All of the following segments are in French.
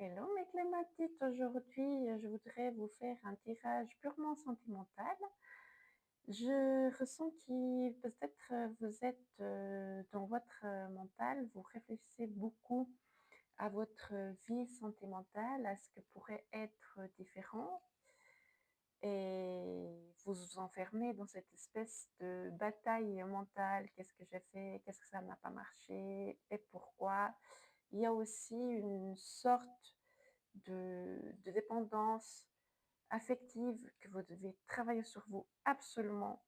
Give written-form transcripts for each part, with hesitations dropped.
Hello mes clématites, aujourd'hui je voudrais vous faire un tirage purement sentimental. Je ressens que peut-être vous êtes dans votre mental, vous réfléchissez beaucoup à votre vie sentimentale, à ce que pourrait être différent et vous vous enfermez dans cette espèce de bataille mentale. Qu'est-ce que j'ai fait? Qu'est-ce que ça n'a pas marché? Et pourquoi? Il y a aussi une sorte de dépendance affective que vous devez travailler sur vous absolument,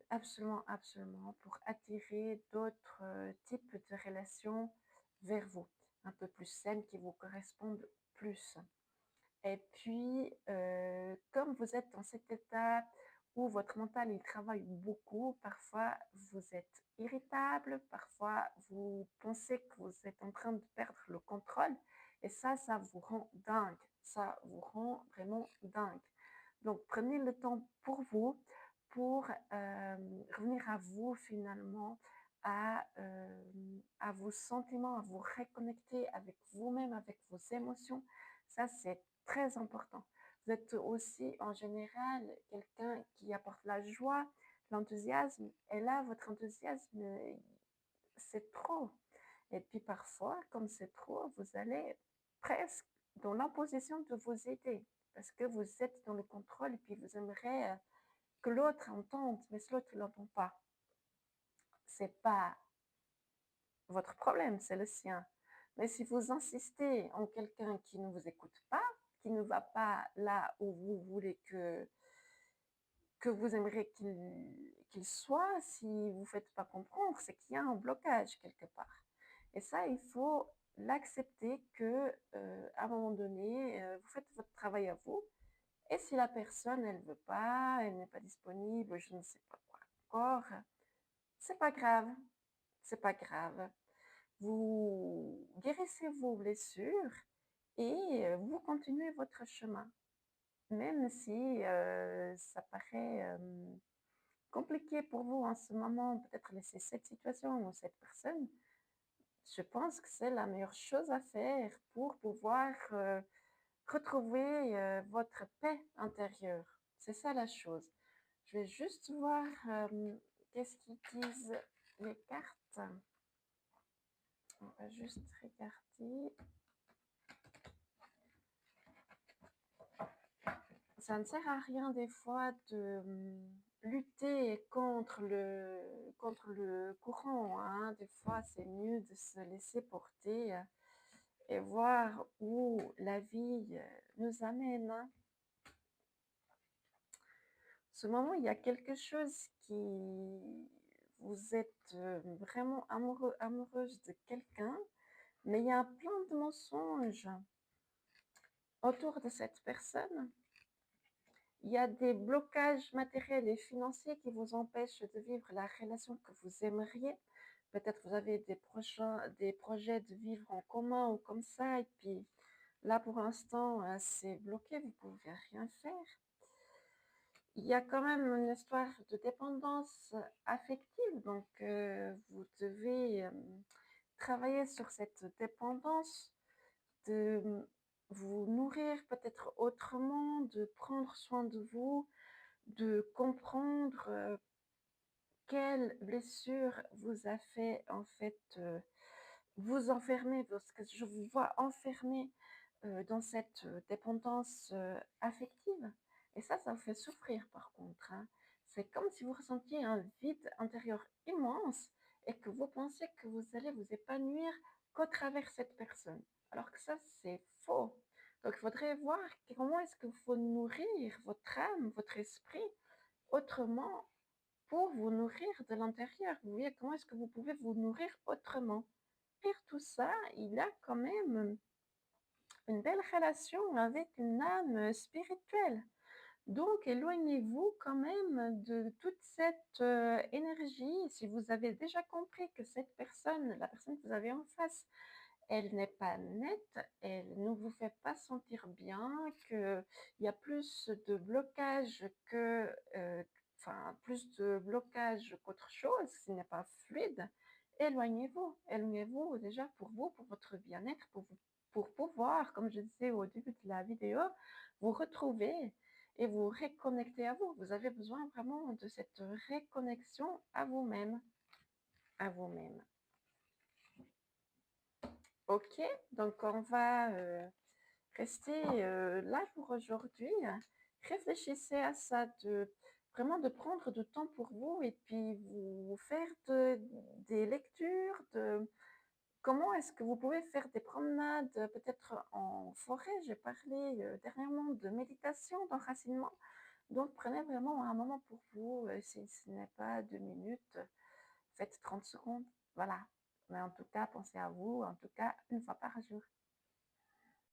absolument, absolument pour attirer d'autres types de relations vers vous, un peu plus saines qui vous correspondent plus. Et puis, comme vous êtes dans cet état où votre mental, il travaille beaucoup, parfois vous êtes irritable, parfois vous pensez que vous êtes en train de perdre le contrôle et ça vous rend dingue, ça vous rend vraiment dingue. Donc prenez le temps pour vous, pour revenir à vous finalement, à vos sentiments, à vous reconnecter avec vous-même, avec vos émotions. Ça, c'est très important. Vous êtes aussi en général quelqu'un qui apporte la joie, l'enthousiasme, et là, votre enthousiasme, c'est trop. Et puis parfois, comme c'est trop, vous allez presque dans l'imposition de vous aider, parce que vous êtes dans le contrôle et puis vous aimeriez que l'autre entende, mais si l'autre ne l'entend pas, c'est pas votre problème, c'est le sien. Mais si vous insistez en quelqu'un qui ne vous écoute pas, qui ne va pas là où vous voulez que vous aimeriez qu'il soit, si vous ne faites pas comprendre, c'est qu'il y a un blocage quelque part. Et ça, il faut l'accepter que à un moment donné, vous faites votre travail à vous. Et si la personne, elle veut pas, elle n'est pas disponible, je ne sais pas quoi encore, c'est pas grave, c'est pas grave. Vous guérissez vos blessures et vous continuez votre chemin. Même si ça paraît compliqué pour vous en ce moment, peut-être laisser cette situation ou cette personne, je pense que c'est la meilleure chose à faire pour pouvoir retrouver votre paix intérieure. C'est ça la chose. Je vais juste voir qu'est-ce qu'ils disent les cartes. On va juste regarder. Ça ne sert à rien des fois de lutter contre le courant, hein. Des fois, c'est mieux de se laisser porter et voir où la vie nous amène, hein. Ce moment, il y a quelque chose qui... Vous êtes vraiment amoureux, amoureuse de quelqu'un, mais il y a plein de mensonges autour de cette personne. Il y a des blocages matériels et financiers qui vous empêchent de vivre la relation que vous aimeriez. Peut-être vous avez des projets de vivre en commun ou comme ça, et puis là pour l'instant c'est bloqué, vous ne pouvez rien faire. Il y a quand même une histoire de dépendance affective, donc vous devez travailler sur cette dépendance, de vous nourrir peut-être autrement, de prendre soin de vous, de comprendre quelle blessure vous a fait en fait vous enfermer, parce que je vous vois enfermé dans cette dépendance affective. Et ça vous fait souffrir par contre, hein. C'est comme si vous ressentiez un vide intérieur immense et que vous pensez que vous allez vous épanouir qu'au travers cette personne. Alors que ça, c'est faux. Donc, il faudrait voir comment est-ce que faut nourrir votre âme, votre esprit autrement pour vous nourrir de l'intérieur. Vous voyez, comment est-ce que vous pouvez vous nourrir autrement? Derrière tout ça, il y a quand même une belle relation avec une âme spirituelle. Donc, éloignez-vous quand même de toute cette énergie. Si vous avez déjà compris que cette personne, la personne que vous avez en face, elle n'est pas nette, elle ne vous fait pas sentir bien, qu'il y a plus de blocage plus de blocage qu'autre chose, ce n'est pas fluide, éloignez-vous déjà pour vous, pour votre bien-être, pour vous pour pouvoir, comme je disais au début de la vidéo, vous retrouver et vous reconnecter à vous. Vous avez besoin vraiment de cette reconnexion à vous-même, à vous-même. Ok, donc on va rester là pour aujourd'hui. Réfléchissez à ça, vraiment de prendre du temps pour vous et puis vous faire des lectures, comment est-ce que vous pouvez faire des promenades, peut-être en forêt. J'ai parlé dernièrement de méditation, d'enracinement. Donc prenez vraiment un moment pour vous, si ce n'est pas 2 minutes, faites 30 secondes, voilà. Mais en tout cas, pensez à vous, en tout cas, une fois par jour.